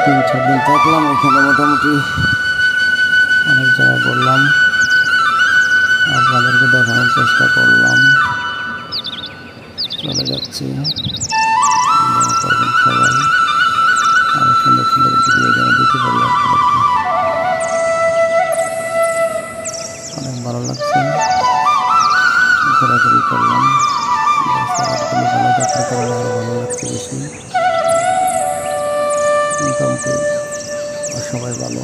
3-4 দিন থাকলাম এখানে, মোটামুটি অনেক জায়গায় ঘুরলাম, আপনাদেরকে দেখানোর চেষ্টা করলাম। চলে যাচ্ছি, করবেন সবাই, অনেক সুন্দর সুন্দর ভিডিও যেন দিতে পারি আপনাদেরকে। অনেক ভালো লাগছে, ঘোরাঘুরি করলাম, রাস্তাঘাটগুলো ভালো থাকার কারণে আরও ভালো লাগছে বেশি। মোটামুটি সবাই ভালো।